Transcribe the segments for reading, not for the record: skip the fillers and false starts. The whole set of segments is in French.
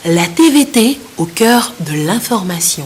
la TVT au cœur de l'information.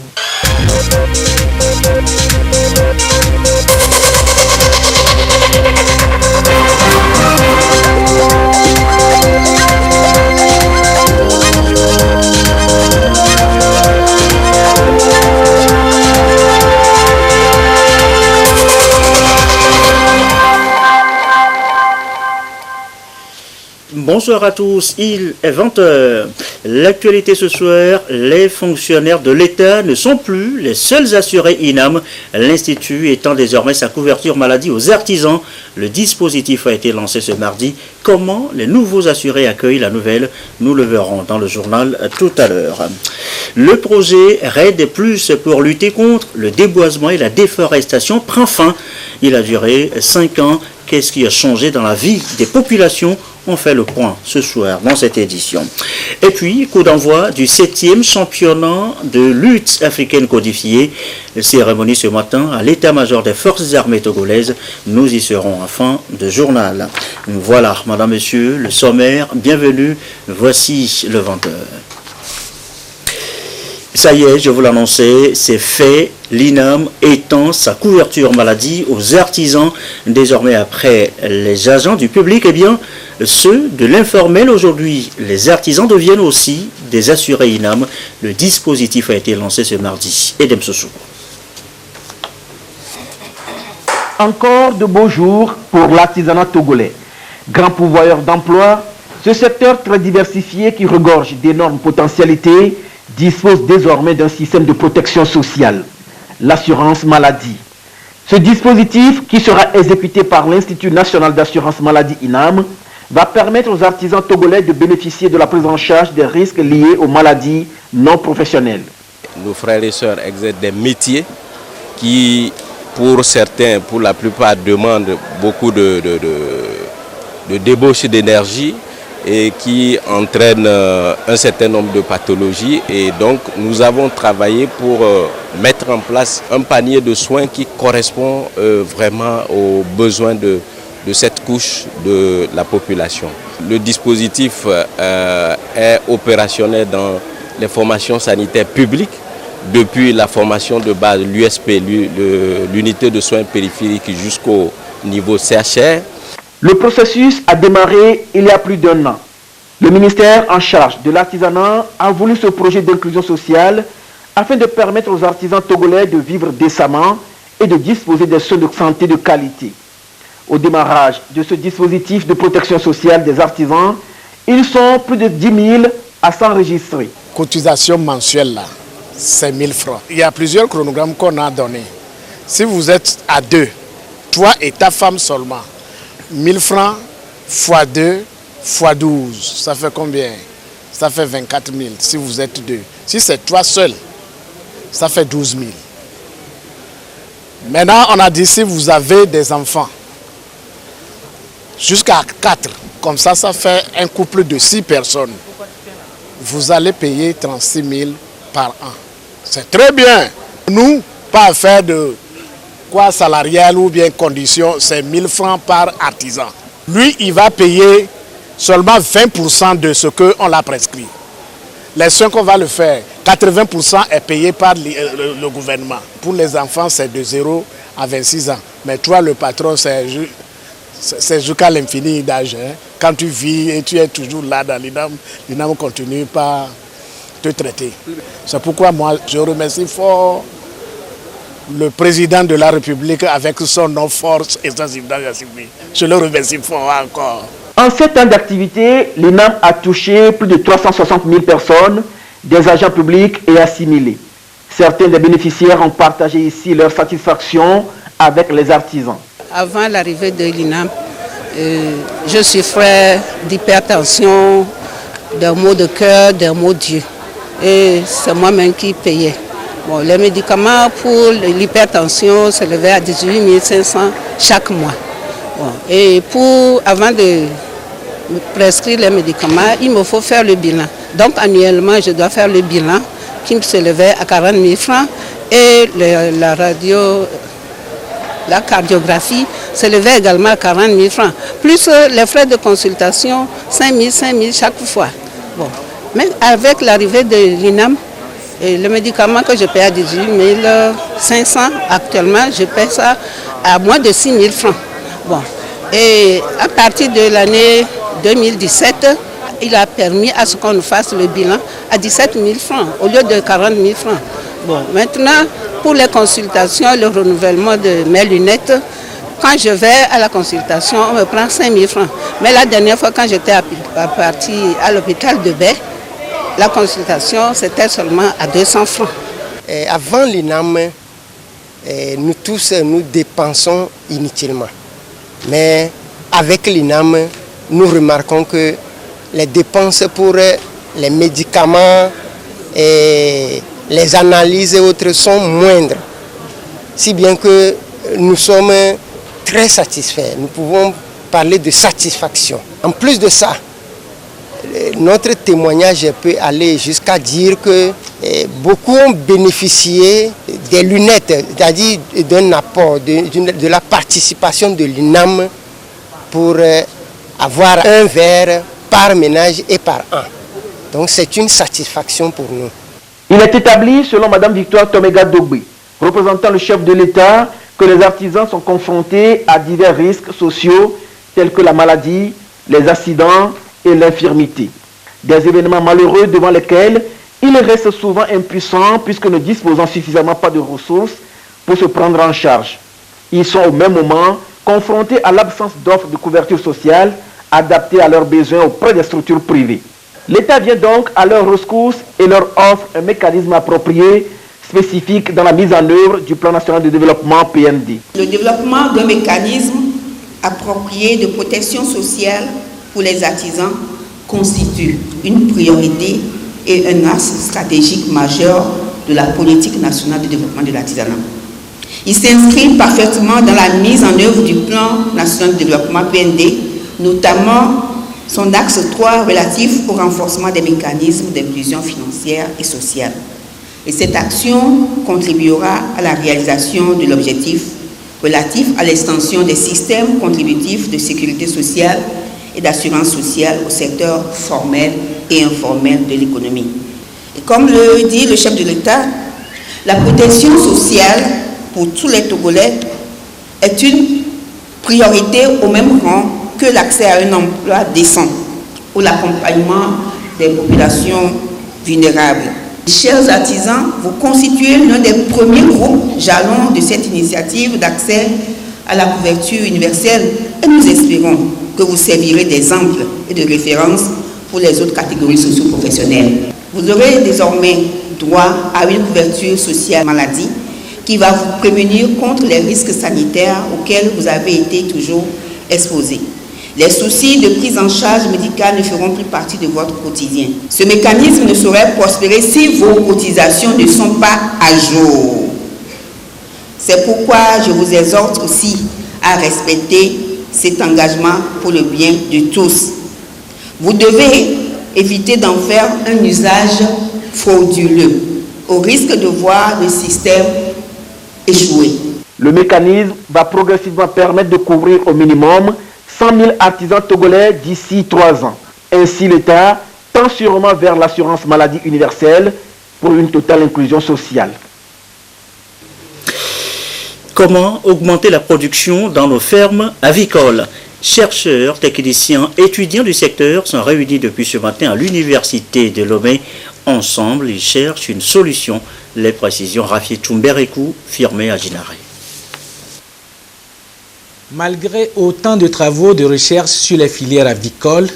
Bonsoir à tous, il est 20h. L'actualité ce soir, les fonctionnaires de l'État ne sont plus les seuls assurés INAM, l'Institut étant désormais sa couverture maladie aux artisans. Le dispositif a été lancé ce mardi. Comment les nouveaux assurés accueillent la nouvelle? Nous le verrons dans le journal tout à l'heure. Le projet RAID Plus pour lutter contre le déboisement et la déforestation prend fin. Il a duré 5 ans. Qu'est-ce qui a changé dans la vie des populations? On fait le point ce soir dans cette édition. Et puis, coup d'envoi du 7e championnat de lutte africaine codifiée. Cérémonie ce matin à l'état-major des forces armées togolaises. Nous y serons en fin de journal. Voilà, madame, monsieur, le sommaire. Bienvenue. Voici le 20h. Ça y est, je vous l'annonçais, c'est fait. L'INAM étend sa couverture maladie aux artisans. Désormais, après les agents du public, eh bien, ceux de l'informel aujourd'hui, les artisans deviennent aussi des assurés INAM. Le dispositif a été lancé ce mardi. Edem Sossou. Encore de beaux jours pour l'artisanat togolais. Grand pourvoyeur d'emploi, ce secteur très diversifié qui regorge d'énormes potentialités dispose désormais d'un système de protection sociale, l'assurance maladie. Ce dispositif, qui sera exécuté par l'Institut national d'assurance maladie INAM, va permettre aux artisans togolais de bénéficier de la prise en charge des risques liés aux maladies non professionnelles. Nos frères et sœurs exercent des métiers qui, pour certains, pour la plupart, demandent beaucoup de débauche d'énergie et qui entraînent un certain nombre de pathologies. Et donc, nous avons travaillé pour mettre en place un panier de soins qui correspond vraiment aux besoins de cette couche de la population. Le dispositif est opérationnel dans les formations sanitaires publiques, depuis la formation de base, l'USP, l'unité de soins périphériques, jusqu'au niveau CHR. Le processus a démarré il y a plus d'1 an. Le ministère en charge de l'artisanat a voulu ce projet d'inclusion sociale afin de permettre aux artisans togolais de vivre décemment et de disposer des soins de santé de qualité. Au démarrage de ce dispositif de protection sociale des artisans, ils sont plus de 10 000 à s'enregistrer. Cotisation mensuelle là, c'est 1 000 francs. Il y a plusieurs chronogrammes qu'on a donnés. Si vous êtes à 2, toi et ta femme seulement, 1 000 francs x 2 x 12, ça fait combien? Ça fait 24 000 si vous êtes 2. Si c'est toi seul, ça fait 12 000. Maintenant, on a dit si vous avez des enfants, jusqu'à 4, comme ça, ça fait un couple de 6 personnes. Vous allez payer 36 000 par an. C'est très bien. Nous, pas faire de quoi salarial ou bien condition, c'est 1 000 francs par artisan. Lui, il va payer seulement 20% de ce qu'on l'a prescrit. Les soins qu'on va le faire, 80% est payé par le gouvernement. Pour les enfants, c'est de 0 à 26 ans. Mais toi, le patron, c'est jusqu'à l'infini d'âge. Hein. Quand tu vis et tu es toujours là dans l'INAM, l'INAM continue par te traiter. C'est pourquoi moi, je remercie fort le président de la République avec son nom force et sa substance. Je le remercie fort encore. En 7 ans d'activité, l'INAM a touché plus de 360 000 personnes, des agents publics et assimilés. Certains des bénéficiaires ont partagé ici leur satisfaction avec les artisans. Avant l'arrivée de l'INAM, je souffrais d'hypertension, d'un maux de cœur, d'un maux d'yeux. Et c'est moi-même qui payais. Bon, les médicaments pour l'hypertension s'élevaient à 18 500 chaque mois. Bon, et avant de prescrire les médicaments, il me faut faire le bilan. Donc annuellement, je dois faire le bilan qui s'élevait à 40 000 francs et la cardiographie s'élevait également à 40 000 francs. Plus les frais de consultation, 5 000 chaque fois. Bon. Mais avec l'arrivée de l'INAM, le médicament que je paie à 18 500, actuellement, je paie ça à moins de 6 000 francs. Bon. Et à partir de l'année 2017, il a permis à ce qu'on nous fasse le bilan à 17 000 francs au lieu de 40 000 francs. Bon, maintenant, pour les consultations, le renouvellement de mes lunettes, quand je vais à la consultation, on me prend 5 000 francs. Mais la dernière fois, quand j'étais partie à l'hôpital de Baie, la consultation, c'était seulement à 200 francs. Avant l'INAM, nous tous, nous dépensons inutilement. Mais avec l'INAM, nous remarquons que les dépenses pour les médicaments et les analyses et autres sont moindres. Si bien que nous sommes très satisfaits. Nous pouvons parler de satisfaction. En plus de ça, notre témoignage peut aller jusqu'à dire que beaucoup ont bénéficié des lunettes, c'est-à-dire d'un apport, de la participation de l'INAM pour avoir un verre par ménage et par an. Donc c'est une satisfaction pour nous. Il est établi, selon Mme Victoire Tomega Dogbe, représentant le chef de l'État, que les artisans sont confrontés à divers risques sociaux tels que la maladie, les accidents et l'infirmité. Des événements malheureux devant lesquels ils restent souvent impuissants puisque ne disposant suffisamment pas de ressources pour se prendre en charge. Ils sont au même moment confrontés à l'absence d'offres de couverture sociale adaptées à leurs besoins auprès des structures privées. L'État vient donc à leur rescousse et leur offre un mécanisme approprié spécifique dans la mise en œuvre du Plan national de développement PND. Le développement d'un mécanisme approprié de protection sociale pour les artisans constitue une priorité et un axe stratégique majeur de la politique nationale de développement de l'artisanat. Il s'inscrit parfaitement dans la mise en œuvre du Plan national de développement PND, notamment son axe 3 relatif au renforcement des mécanismes d'inclusion financière et sociale. Et cette action contribuera à la réalisation de l'objectif relatif à l'extension des systèmes contributifs de sécurité sociale et d'assurance sociale au secteur formel et informel de l'économie. Et comme le dit le chef de l'État, la protection sociale pour tous les Togolais est une priorité au même rang que l'accès à un emploi décent ou l'accompagnement des populations vulnérables. Chers artisans, vous constituez l'un des premiers groupes jalons de cette initiative d'accès à la couverture universelle et nous espérons que vous servirez d'exemple et de référence pour les autres catégories socio-professionnelles. Vous aurez désormais droit à une couverture sociale maladie qui va vous prémunir contre les risques sanitaires auxquels vous avez été toujours exposés. Les soucis de prise en charge médicale ne feront plus partie de votre quotidien. Ce mécanisme ne saurait prospérer si vos cotisations ne sont pas à jour. C'est pourquoi je vous exhorte aussi à respecter cet engagement pour le bien de tous. Vous devez éviter d'en faire un usage frauduleux, au risque de voir le système échouer. Le mécanisme va progressivement permettre de couvrir au minimum 100 000 artisans togolais d'ici 3 ans. Ainsi, l'État tend sûrement vers l'assurance maladie universelle pour une totale inclusion sociale. Comment augmenter la production dans nos fermes avicoles? Chercheurs, techniciens, étudiants du secteur sont réunis depuis ce matin à l'université de Lomé. Ensemble, ils cherchent une solution. Les précisions, Rafi Toumberekou, firmé à Ginare. Malgré autant de travaux de recherche sur les filières avicoles,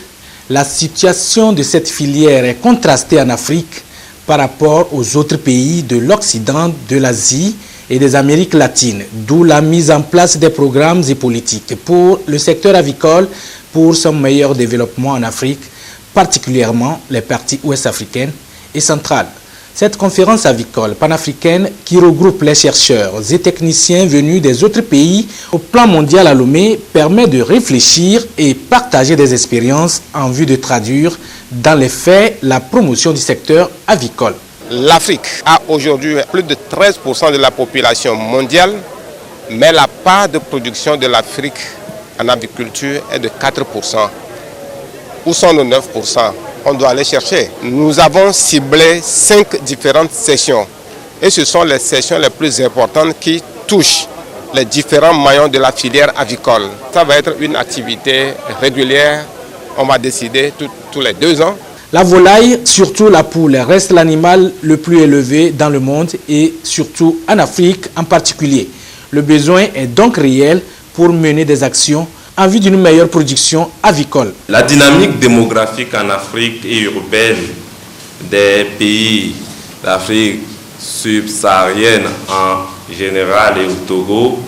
la situation de cette filière est contrastée en Afrique par rapport aux autres pays de l'Occident, de l'Asie et des Amériques latines, d'où la mise en place des programmes et politiques pour le secteur avicole pour son meilleur développement en Afrique, particulièrement les parties ouest-africaines et centrales. Cette conférence avicole panafricaine qui regroupe les chercheurs et techniciens venus des autres pays au plan mondial à Lomé permet de réfléchir et partager des expériences en vue de traduire dans les faits la promotion du secteur avicole. L'Afrique a aujourd'hui plus de 13% de la population mondiale, mais la part de production de l'Afrique en aviculture est de 4%. Où sont nos 9%? on doit aller chercher. Nous avons ciblé 5 différentes sessions. Et ce sont les sessions les plus importantes qui touchent les différents maillons de la filière avicole. Ça va être une activité régulière. On va décider tous les 2 ans. La volaille, surtout la poule, reste l'animal le plus élevé dans le monde et surtout en Afrique en particulier. Le besoin est donc réel pour mener des actions en vue d'une meilleure production avicole. La dynamique démographique en Afrique et urbaine des pays d'Afrique subsaharienne en général et au Togo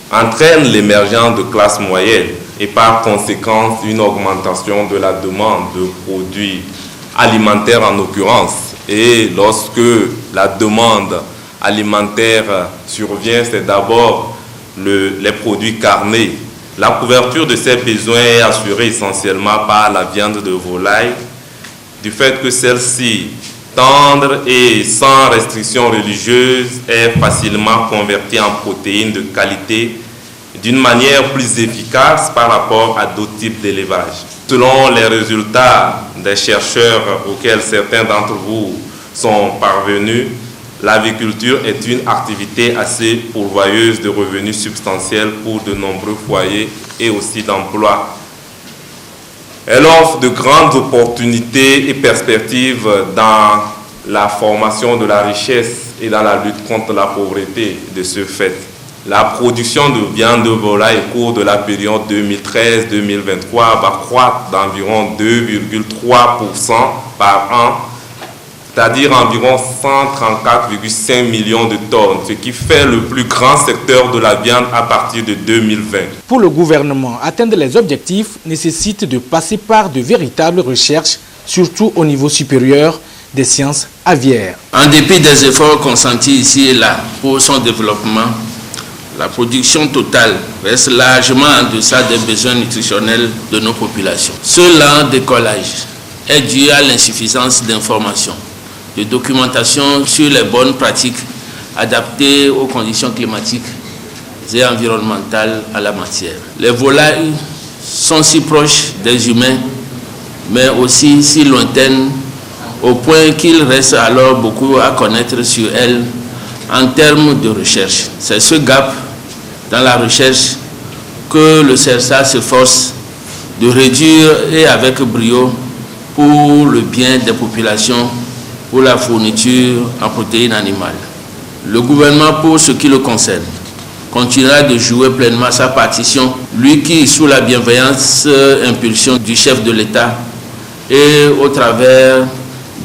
entraîne l'émergence de classes moyennes et par conséquent une augmentation de la demande de produits alimentaires en l'occurrence. Et lorsque la demande alimentaire survient, c'est d'abord les produits carnés. La couverture de ces besoins est assurée essentiellement par la viande de volaille, du fait que celle-ci, tendre et sans restriction religieuse, est facilement convertie en protéines de qualité d'une manière plus efficace par rapport à d'autres types d'élevage. Selon les résultats des chercheurs auxquels certains d'entre vous sont parvenus, l'aviculture est une activité assez pourvoyeuse de revenus substantiels pour de nombreux foyers et aussi d'emplois. Elle offre de grandes opportunités et perspectives dans la formation de la richesse et dans la lutte contre la pauvreté de ce fait. La production de viande de volaille au cours de la période 2013-2023 va croître d'environ 2,3% par an, c'est-à-dire environ 134,5 millions de tonnes, ce qui fait le plus grand secteur de la viande à partir de 2020. Pour le gouvernement, atteindre les objectifs nécessite de passer par de véritables recherches, surtout au niveau supérieur des sciences aviaires. En dépit des efforts consentis ici et là pour son développement, la production totale reste largement en deçà des besoins nutritionnels de nos populations. Ce lent décollage est dû à l'insuffisance d'informations, de documentation sur les bonnes pratiques adaptées aux conditions climatiques et environnementales à la matière. Les volailles sont si proches des humains, mais aussi si lointaines, au point qu'il reste alors beaucoup à connaître sur elles en termes de recherche. C'est ce gap dans la recherche que le CERSA s'efforce de réduire et avec brio pour le bien des populations, pour la fourniture en protéines animales. Le gouvernement, pour ce qui le concerne, continuera de jouer pleinement sa partition, lui qui, sous la bienveillance impulsion du chef de l'État et au travers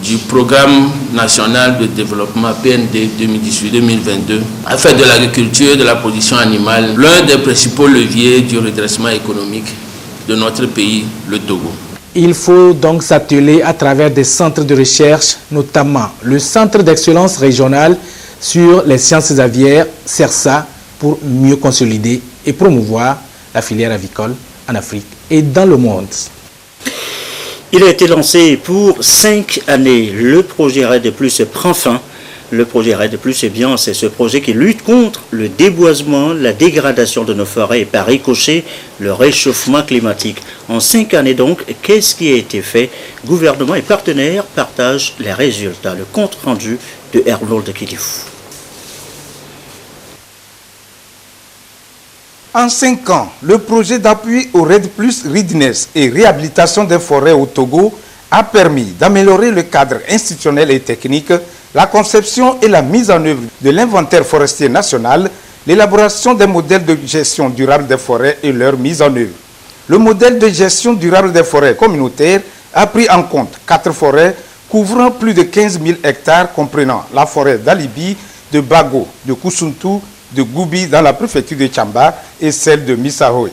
du programme national de développement PND 2018-2022, a fait de l'agriculture et de la production animale l'un des principaux leviers du redressement économique de notre pays, le Togo. Il faut donc s'atteler à travers des centres de recherche, notamment le Centre d'excellence régional sur les sciences aviaires, CERSA, pour mieux consolider et promouvoir la filière avicole en Afrique et dans le monde. Il a été lancé pour 5 années. Le projet RED+ prend fin. Le projet RED+, eh bien, c'est ce projet qui lutte contre le déboisement, la dégradation de nos forêts et par ricochet, le réchauffement climatique. En 5 années donc, qu'est-ce qui a été fait? Gouvernement et partenaires partagent les résultats. Le compte rendu de Hernold Kidifou. En 5 ans, le projet d'appui au RED+ Readiness et réhabilitation des forêts au Togo a permis d'améliorer le cadre institutionnel et technique, la conception et la mise en œuvre de l'inventaire forestier national, l'élaboration des modèles de gestion durable des forêts et leur mise en œuvre. Le modèle de gestion durable des forêts communautaires a pris en compte 4 forêts couvrant plus de 15 000 hectares comprenant la forêt d'Alibi, de Bago, de Koussountou, de Goubi dans la préfecture de Tchamba et celle de Missahoy.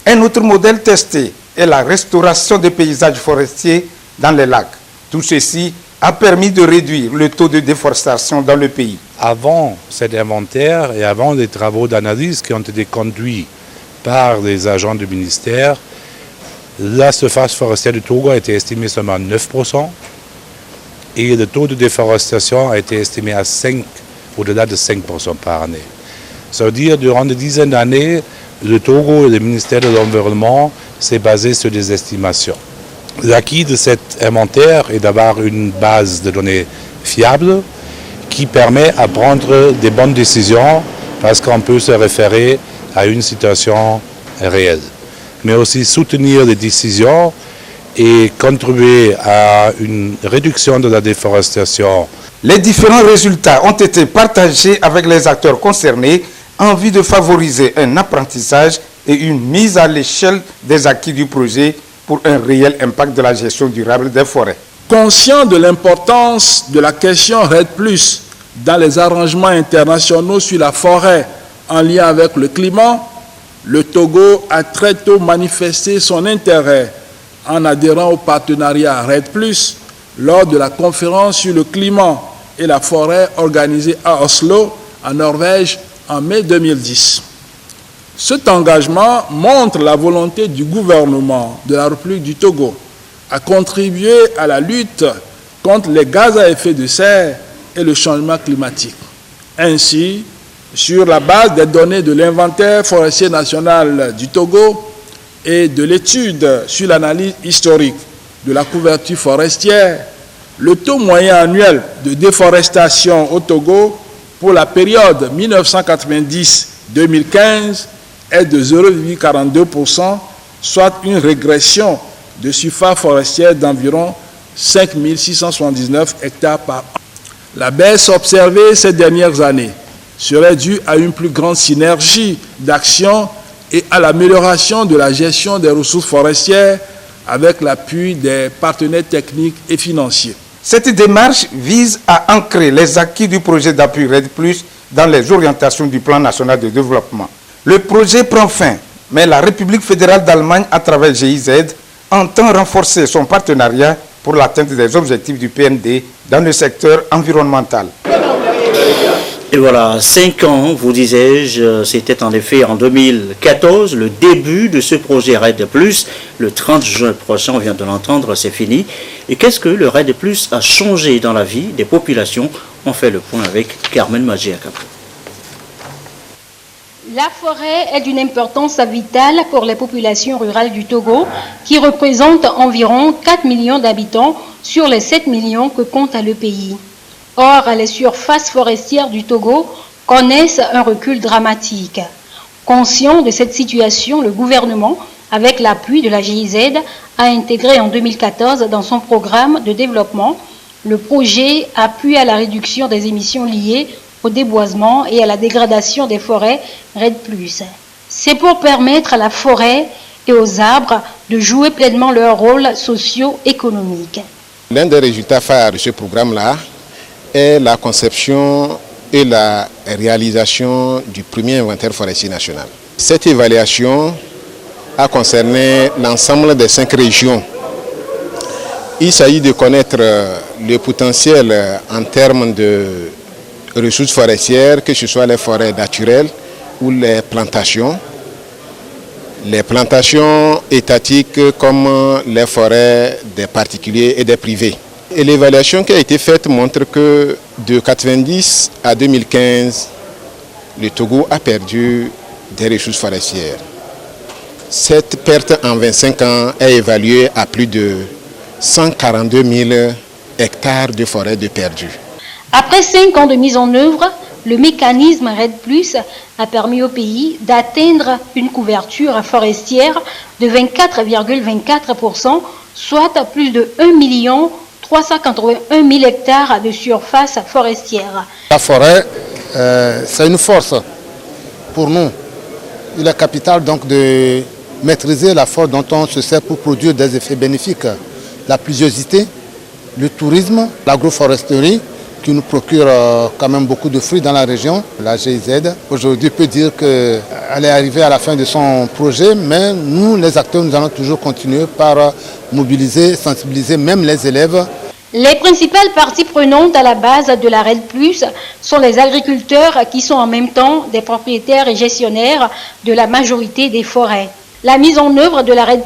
Un autre modèle testé est la restauration des paysages forestiers dans les lacs. Tout ceci a permis de réduire le taux de déforestation dans le pays. Avant cet inventaire et avant les travaux d'analyse qui ont été conduits par les agents du ministère, la surface forestière du Togo a été estimée seulement à 9% et le taux de déforestation a été estimé à au-delà de 5% par année. Ça veut dire durant des dizaines d'années, le Togo et le ministère de l'Environnement s'est basé sur des estimations. L'acquis de cet inventaire est d'avoir une base de données fiable qui permet à prendre des bonnes décisions parce qu'on peut se référer à une situation réelle. Mais aussi soutenir les décisions et contribuer à une réduction de la déforestation. Les différents résultats ont été partagés avec les acteurs concernés en vue de favoriser un apprentissage et une mise à l'échelle des acquis du projet pour un réel impact de la gestion durable des forêts. Conscient de l'importance de la question REDD+, dans les arrangements internationaux sur la forêt en lien avec le climat, le Togo a très tôt manifesté son intérêt en adhérant au partenariat REDD+, lors de la conférence sur le climat et la forêt organisée à Oslo, en Norvège, en mai 2010. Cet engagement montre la volonté du gouvernement de la République du Togo à contribuer à la lutte contre les gaz à effet de serre et le changement climatique. Ainsi, sur la base des données de l'inventaire forestier national du Togo et de l'étude sur l'analyse historique de la couverture forestière, le taux moyen annuel de déforestation au Togo pour la période 1990-2015 est de 0,42%, soit une régression de surface forestière d'environ 5 679 hectares par an. La baisse observée ces dernières années serait due à une plus grande synergie d'action et à l'amélioration de la gestion des ressources forestières avec l'appui des partenaires techniques et financiers. Cette démarche vise à ancrer les acquis du projet d'appui REDD+, dans les orientations du Plan national de développement. Le projet prend fin, mais la République fédérale d'Allemagne, à travers GIZ, entend renforcer son partenariat pour l'atteinte des objectifs du PND dans le secteur environnemental. Et voilà, 5 ans, vous disais-je, c'était en effet en 2014, le début de ce projet REDD+. Le 30 juin prochain, on vient de l'entendre, c'est fini. Et qu'est-ce que le REDD+ a changé dans la vie des populations? On fait le point avec Carmen Magie-Acapou. La forêt est d'une importance vitale pour les populations rurales du Togo, qui représentent environ 4 millions d'habitants sur les 7 millions que compte le pays. Or, les surfaces forestières du Togo connaissent un recul dramatique. Conscient de cette situation, le gouvernement, avec l'appui de la GIZ, a intégré en 2014 dans son programme de développement le projet Appui à la réduction des émissions liées au déboisement et à la dégradation des forêts REDD+. C'est pour permettre à la forêt et aux arbres de jouer pleinement leur rôle socio-économique. L'un des résultats phares de ce programme-là est la conception et la réalisation du premier inventaire forestier national. Cette évaluation a concerné l'ensemble des 5 régions. Il s'agit de connaître le potentiel en termes de ressources forestières, que ce soit les forêts naturelles ou les plantations étatiques comme les forêts des particuliers et des privés. Et l'évaluation qui a été faite montre que de 1990 à 2015, le Togo a perdu des ressources forestières. Cette perte en 25 ans est évaluée à plus de 142 000 hectares de forêts de perdus. Après 5 ans de mise en œuvre, le mécanisme REDD+ a permis au pays d'atteindre une couverture forestière de 24,24%, soit plus de 1 381 000 hectares de surface forestière. La forêt, c'est une force pour nous. Il est capital donc de maîtriser la force dont on se sert pour produire des effets bénéfiques. La pluviosité, le tourisme, l'agroforesterie, qui nous procure quand même beaucoup de fruits dans la région. La GIZ, aujourd'hui, peut dire qu'elle est arrivée à la fin de son projet, mais nous, les acteurs, nous allons toujours continuer par mobiliser, sensibiliser même les élèves. Les principales parties prenantes à la base de la REDD+, sont les agriculteurs qui sont en même temps des propriétaires et gestionnaires de la majorité des forêts. La mise en œuvre de la REDD+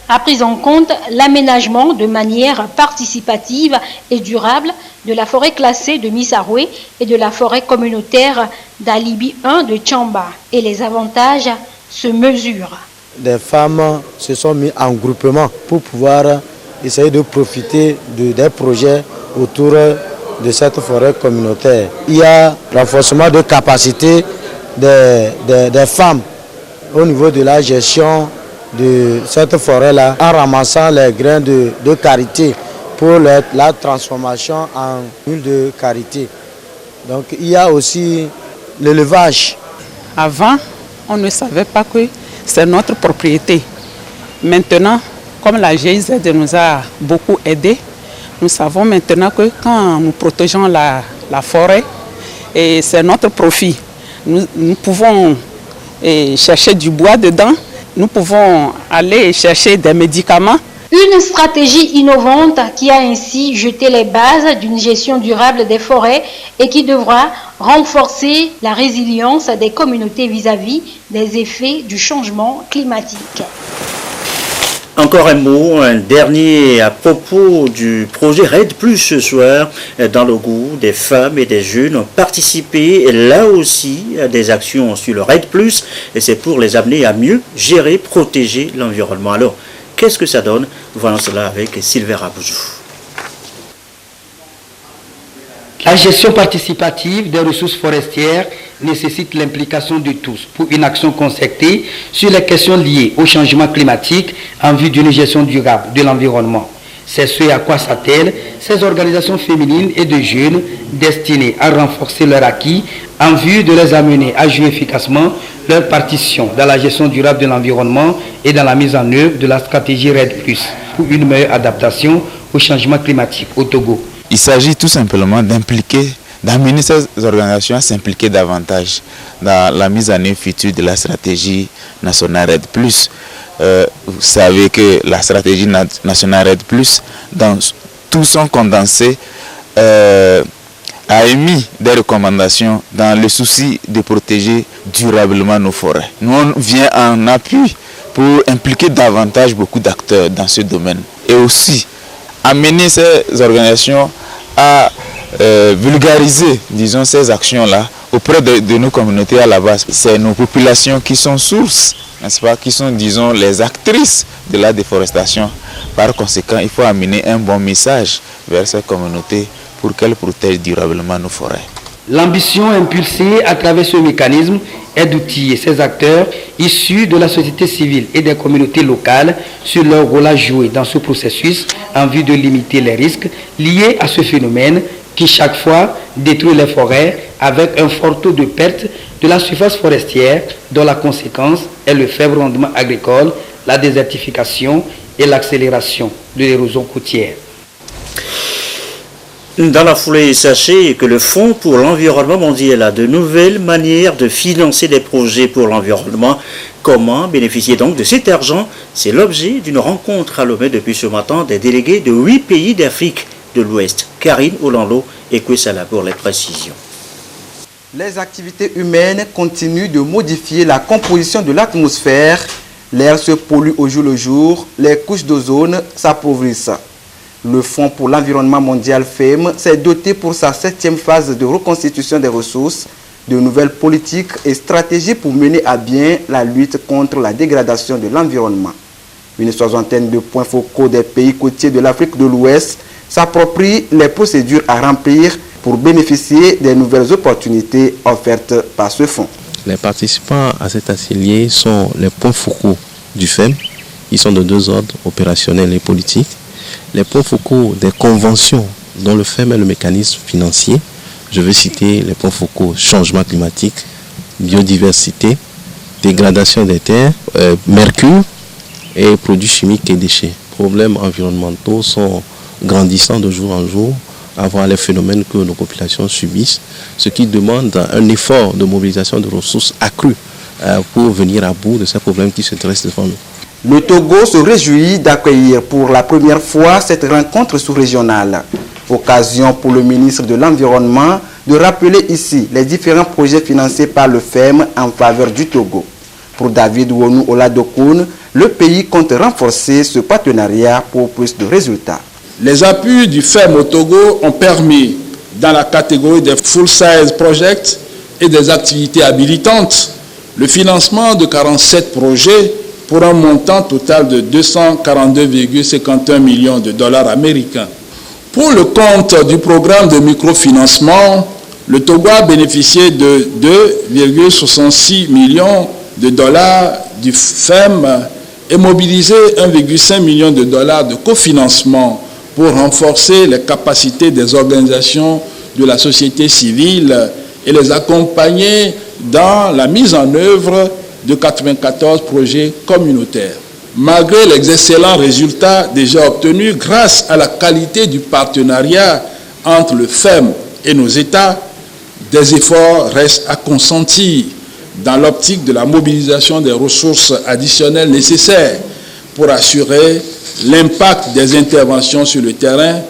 a pris en compte l'aménagement de manière participative et durable de la forêt classée de Missaroué et de la forêt communautaire d'Alibi 1 de Tchamba. Et les avantages se mesurent. des femmes se sont mis en groupement pour pouvoir essayer de profiter des projets autour de cette forêt communautaire. Il y a renforcement de capacité des femmes au niveau de la gestion de cette forêt-là en ramassant les grains de karité pour la transformation en huile de karité. Donc il y a aussi l'élevage. Avant, on ne savait pas que c'est notre propriété. Maintenant, comme la GIZ nous a beaucoup aidés, nous savons maintenant que quand nous protégeons la forêt, c'est notre profit. Nous pouvons chercher du bois dedans, nous pouvons aller chercher des médicaments. Une stratégie innovante qui a ainsi jeté les bases d'une gestion durable des forêts et qui devra renforcer la résilience des communautés vis-à-vis des effets du changement climatique. Encore un mot, un dernier à propos du projet RED+, ce soir, dans le goût des femmes et des jeunes ont participé là aussi à des actions sur le RED+, et c'est pour les amener à mieux gérer, protéger l'environnement. Alors, qu'est-ce que ça donne? Voyons cela avec Sylvain Rabouzou. La gestion participative des ressources forestières nécessite l'implication de tous pour une action concertée sur les questions liées au changement climatique en vue d'une gestion durable de l'environnement. C'est ce à quoi s'attellent ces organisations féminines et de jeunes destinées à renforcer leur acquis en vue de les amener à jouer efficacement leur partition dans la gestion durable de l'environnement et dans la mise en œuvre de la stratégie RED+, pour une meilleure adaptation au changement climatique au Togo. Il s'agit tout simplement d'amener ces organisations à s'impliquer davantage dans la mise en œuvre future de la stratégie nationale RED+. Vous savez que la stratégie nationale RED+, dans tout son condensé, a émis des recommandations dans le souci de protéger durablement nos forêts. Nous, on vient en appui pour impliquer davantage beaucoup d'acteurs dans ce domaine et aussi amener ces organisations à vulgariser, disons, ces actions-là auprès de nos communautés à la base. C'est nos populations qui sont sources, n'est-ce pas, qui sont, disons, les actrices de la déforestation. Par conséquent, il faut amener un bon message vers ces communautés pour qu'elles protègent durablement nos forêts. L'ambition impulsée à travers ce mécanisme est d'outiller ces acteurs issus de la société civile et des communautés locales sur leur rôle à jouer dans ce processus en vue de limiter les risques liés à ce phénomène qui chaque fois détruit les forêts avec un fort taux de perte de la surface forestière dont la conséquence est le faible rendement agricole, la désertification et l'accélération de l'érosion côtière. Dans la foulée, sachez que le Fonds pour l'environnement mondial a de nouvelles manières de financer des projets pour l'environnement. Comment bénéficier donc de cet argent? C'est l'objet d'une rencontre à Lomé depuis ce matin des délégués de 8 pays d'Afrique de l'Ouest. Karine Olando et Kwesala pour les précisions. Les activités humaines continuent de modifier la composition de l'atmosphère. L'air se pollue au jour le jour, les couches d'ozone s'appauvrissent. Le Fonds pour l'environnement mondial FEM s'est doté pour sa 7e phase de reconstitution des ressources, de nouvelles politiques et stratégies pour mener à bien la lutte contre la dégradation de l'environnement. Une soixantaine de points focaux des pays côtiers de l'Afrique de l'Ouest s'approprient les procédures à remplir pour bénéficier des nouvelles opportunités offertes par ce fonds. Les participants à cet atelier sont les points focaux du FEM. Ils sont de 2 ordres, opérationnels et politiques. Les points focaux des conventions dont le FEM est le mécanisme financier. Je vais citer les points focaux changement climatique, biodiversité, dégradation des terres, mercure et produits chimiques et déchets. Problèmes environnementaux sont grandissants de jour en jour avant les phénomènes que nos populations subissent, ce qui demande un effort de mobilisation de ressources accrues pour venir à bout de ces problèmes qui se dressent devant nous. Le Togo se réjouit d'accueillir pour la première fois cette rencontre sous-régionale. Occasion pour le ministre de l'Environnement de rappeler ici les différents projets financés par le FEM en faveur du Togo. Pour David Wonou Oladokoun, le pays compte renforcer ce partenariat pour plus de résultats. Les appuis du FEM au Togo ont permis, dans la catégorie des full-size projects et des activités habilitantes, le financement de 47 projets pour un montant total de 242,51 millions de dollars américains. Pour le compte du programme de microfinancement, le Togo a bénéficié de 2,66 millions de dollars du FEM et mobilisé 1,5 million de dollars de cofinancement pour renforcer les capacités des organisations de la société civile et les accompagner dans la mise en œuvre de 94 projets communautaires. Malgré les excellents résultats déjà obtenus grâce à la qualité du partenariat entre le FEM et nos États, des efforts restent à consentir dans l'optique de la mobilisation des ressources additionnelles nécessaires pour assurer l'impact des interventions sur le terrain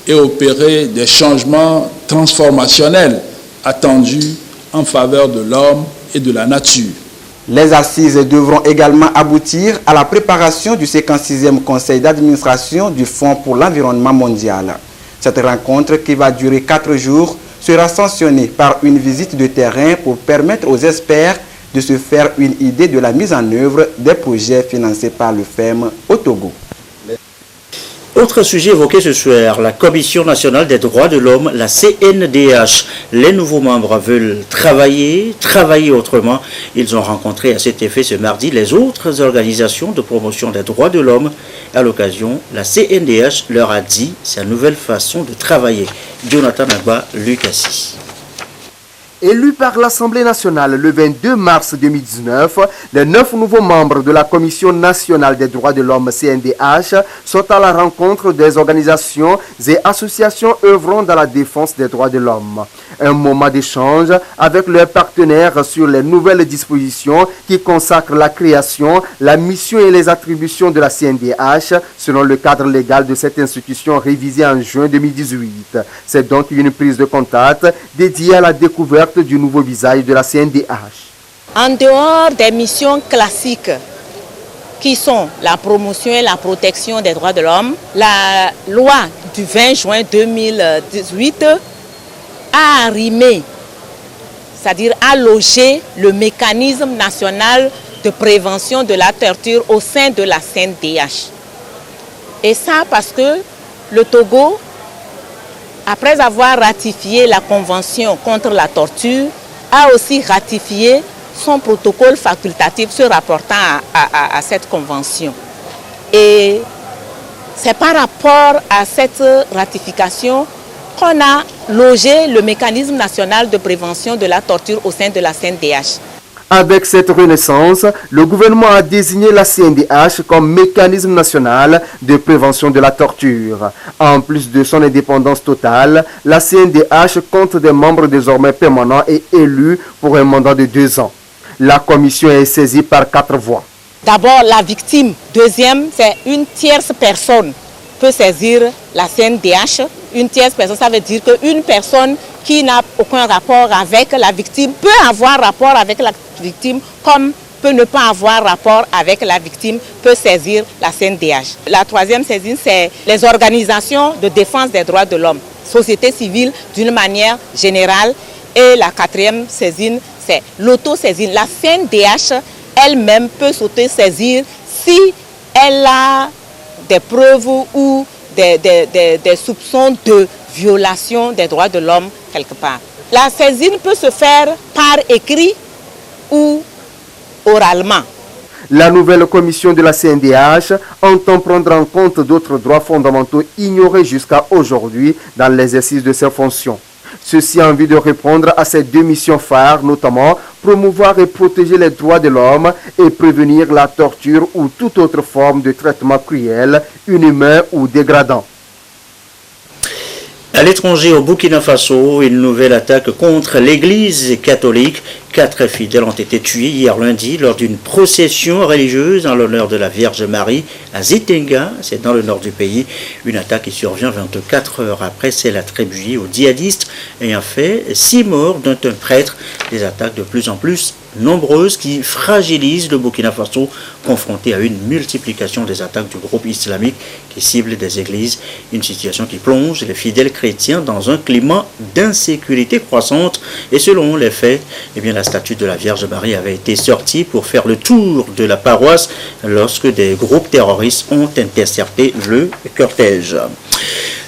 et opérer des changements transformationnels attendus en faveur de l'homme et de la nature. Les assises devront également aboutir à la préparation du 56e conseil d'administration du Fonds pour l'environnement mondial. Cette rencontre, qui va durer 4 jours, sera sanctionnée par une visite de terrain pour permettre aux experts de se faire une idée de la mise en œuvre des projets financés par le FEM au Togo. Autre sujet évoqué ce soir, la Commission nationale des droits de l'homme, la CNDH. Les nouveaux membres veulent travailler autrement. Ils ont rencontré à cet effet ce mardi les autres organisations de promotion des droits de l'homme. À l'occasion, la CNDH leur a dit sa nouvelle façon de travailler. Jonathan Agba, Lucassi. Élus par l'Assemblée nationale le 22 mars 2019, les 9 nouveaux membres de la Commission nationale des droits de l'homme CNDH sont à la rencontre des organisations et associations œuvrant dans la défense des droits de l'homme. Un moment d'échange avec leurs partenaires sur les nouvelles dispositions qui consacrent la création, la mission et les attributions de la CNDH selon le cadre légal de cette institution révisé en juin 2018. C'est donc une prise de contact dédiée à la découverte du nouveau visage de la CNDH. En dehors des missions classiques qui sont la promotion et la protection des droits de l'homme, la loi du 20 juin 2018 a arrimé, c'est-à-dire a logé le mécanisme national de prévention de la torture au sein de la CNDH. Et ça parce que le Togo, après avoir ratifié la Convention contre la torture, a aussi ratifié son protocole facultatif se rapportant à cette convention. Et c'est par rapport à cette ratification qu'on a logé le mécanisme national de prévention de la torture au sein de la CNDH. Avec cette renaissance, le gouvernement a désigné la CNDH comme mécanisme national de prévention de la torture. En plus de son indépendance totale, la CNDH compte des membres désormais permanents et élus pour un mandat de 2 ans. La commission est saisie par 4 voix. D'abord, la victime. Deuxième, c'est une tierce personne peut saisir la CNDH. Une tierce personne, ça veut dire qu'une personne qui n'a aucun rapport avec la victime peut avoir rapport avec la victime, comme peut ne pas avoir rapport avec la victime, peut saisir la CNDH. La troisième saisine, c'est les organisations de défense des droits de l'homme, société civile d'une manière générale. Et la quatrième saisine, c'est l'autosaisine. La CNDH elle-même peut s'autosaisir si elle a des preuves ou des soupçons de violation des droits de l'homme quelque part. La saisine peut se faire par écrit ou oralement. La nouvelle commission de la CNDH entend prendre en compte d'autres droits fondamentaux ignorés jusqu'à aujourd'hui dans l'exercice de ses fonctions. Ceci en vue de répondre à ces 2 missions phares, notamment promouvoir et protéger les droits de l'homme et prévenir la torture ou toute autre forme de traitement cruel, inhumain ou dégradant. À l'étranger, au Burkina Faso, une nouvelle attaque contre l'église catholique. 4 fidèles ont été tués hier lundi lors d'une procession religieuse en l'honneur de la Vierge Marie à Zitenga, c'est dans le nord du pays. Une attaque qui survient 24 heures après celle attribuée aux djihadistes ayant fait 6 morts dont un prêtre. Des attaques de plus en plus nombreuses qui fragilisent le Burkina Faso, confronté à une multiplication des attaques du groupe islamique qui cible des églises, une situation qui plonge les fidèles chrétiens dans un climat d'insécurité croissante. Et selon les faits, la statue de la Vierge Marie avait été sortie pour faire le tour de la paroisse lorsque des groupes terroristes ont intercepté le cortège.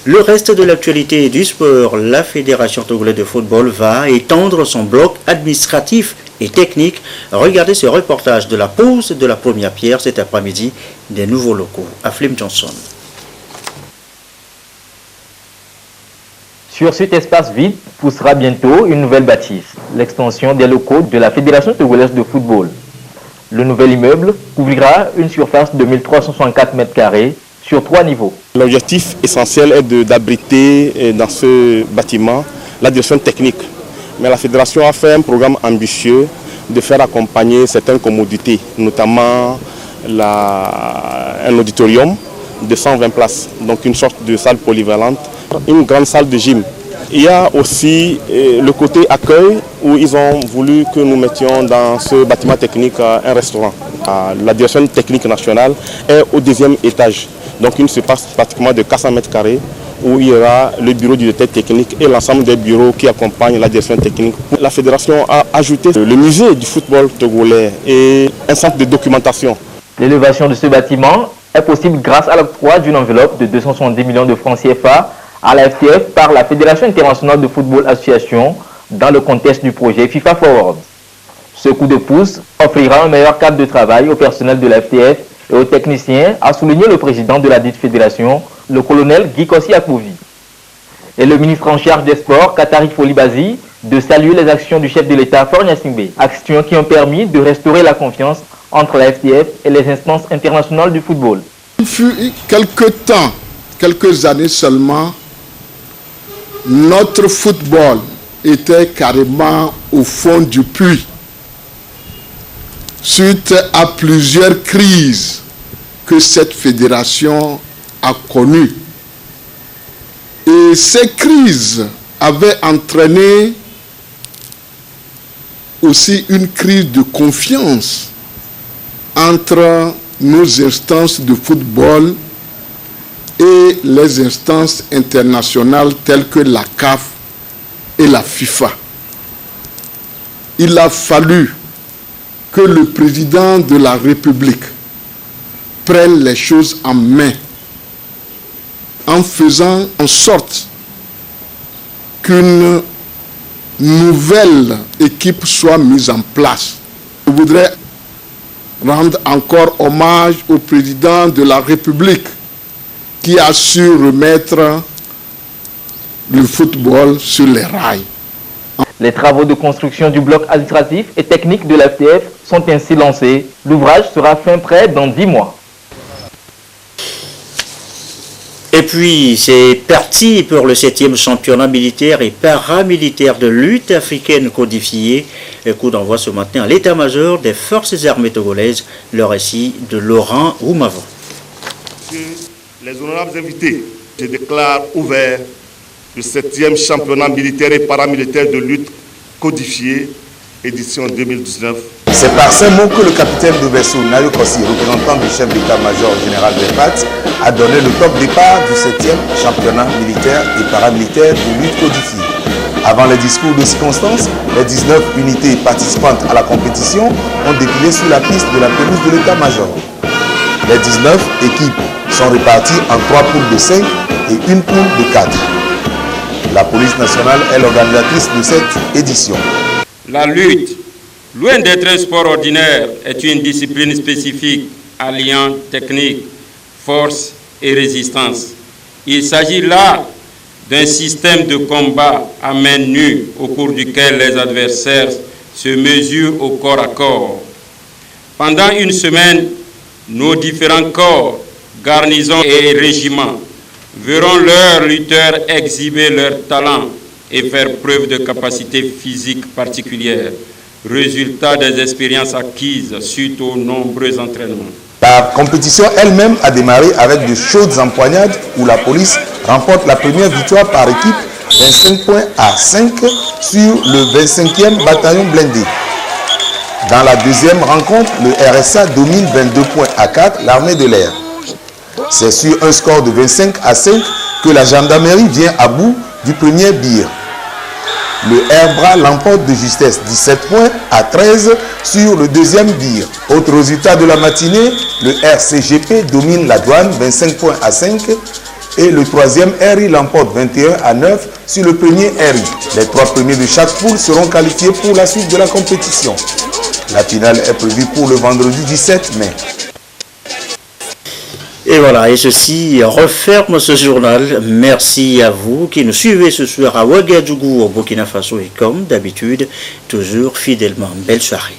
Le reste de l'actualité du sport, la Fédération togolaise de football va étendre son bloc administratif et technique. Regardez ce reportage de la pose de la première pierre cet après-midi des nouveaux locaux. Aflim Johnson. Sur cet espace vide poussera bientôt une nouvelle bâtisse, l'extension des locaux de la Fédération togolaise de football. Le nouvel immeuble couvrira une surface de 1364 m² sur 3 niveaux. L'objectif essentiel est d'abriter dans ce bâtiment la direction technique. Mais la fédération a fait un programme ambitieux de faire accompagner certaines commodités, notamment un auditorium de 120 places, donc une sorte de salle polyvalente, une grande salle de gym. Il y a aussi le côté accueil où ils ont voulu que nous mettions dans ce bâtiment technique un restaurant. La direction technique nationale est au 2e étage. Donc il se passe pratiquement de 400 m² où il y aura le bureau du directeur technique et l'ensemble des bureaux qui accompagnent la direction technique. La fédération a ajouté le musée du football togolais et un centre de documentation. L'élévation de ce bâtiment est possible grâce à l'octroi d'une enveloppe de 270 millions de francs CFA à la FTF par la Fédération internationale de football association dans le contexte du projet FIFA Forward. Ce coup de pouce offrira un meilleur cadre de travail au personnel de la FTF et aux techniciens, a souligné le président de la dite fédération, le colonel Guy Kossi Akouvi. Et le ministre en charge des sports, Katari Folibazi, de saluer les actions du chef de l'État, Fornia Singbe, actions qui ont permis de restaurer la confiance entre la FTF et les instances internationales du football. Il fut quelques années seulement, notre football était carrément au fond du puits. Suite à plusieurs crises que cette fédération a connues. Et ces crises avaient entraîné aussi une crise de confiance entre nos instances de football et les instances internationales telles que la CAF et la FIFA. Il a fallu que le président de la République prenne les choses en main en faisant en sorte qu'une nouvelle équipe soit mise en place. Je voudrais rendre encore hommage au président de la République qui a su remettre le football sur les rails. Les travaux de construction du bloc administratif et technique de la FTF sont ainsi lancés. L'ouvrage sera fin prêt dans 10 mois. Et puis, c'est parti pour le 7e championnat militaire et paramilitaire de lutte africaine codifiée. Coup d'envoi ce matin à l'état-major des forces armées togolaises. Le récit de Laurent Roumavon. Les honorables invités, je déclare ouvert le 7e championnat militaire et paramilitaire de lutte codifiée, édition 2019. C'est par ces mots que le capitaine de vaisseau Nayo Kossi, représentant du chef d'état-major général des FAT, a donné le top départ du 7e championnat militaire et paramilitaire de lutte codifiée. Avant les discours de circonstance, les 19 unités participantes à la compétition ont défilé sur la piste de la pelouse de l'état-major. Les 19 équipes sont réparties en 3 poules de 5 et une poule de 4. La police nationale est l'organisatrice de cette édition. La lutte, loin d'être un sport ordinaire, est une discipline spécifique alliant technique, force et résistance. Il s'agit là d'un système de combat à main nue au cours duquel les adversaires se mesurent au corps à corps. Pendant une semaine, nos différents corps, garnisons et régiments verront leurs lutteurs exhiber leur talent et faire preuve de capacités physiques particulières, résultat des expériences acquises suite aux nombreux entraînements. La compétition elle-même a démarré avec de chaudes empoignades où la police remporte la première victoire par équipe, 25 points à 5 sur le 25e bataillon blindé. Dans la deuxième rencontre, le RSA domine 22 points à 4 l'armée de l'air. C'est sur un score de 25-5 que la gendarmerie vient à bout du premier bir. Le Airbra l'emporte de justesse 17 points à 13 sur le deuxième bir. Autre résultat de la matinée, le RCGP domine la douane 25 points à 5 et le troisième RI l'emporte 21-9 sur le premier RI. Les 3 premiers de chaque poule seront qualifiés pour la suite de la compétition. La finale est prévue pour le vendredi 17 mai. Et voilà, et ceci referme ce journal. Merci à vous qui nous suivez ce soir à Ouagadougou, au Burkina Faso, et comme d'habitude, toujours fidèlement. Belle soirée.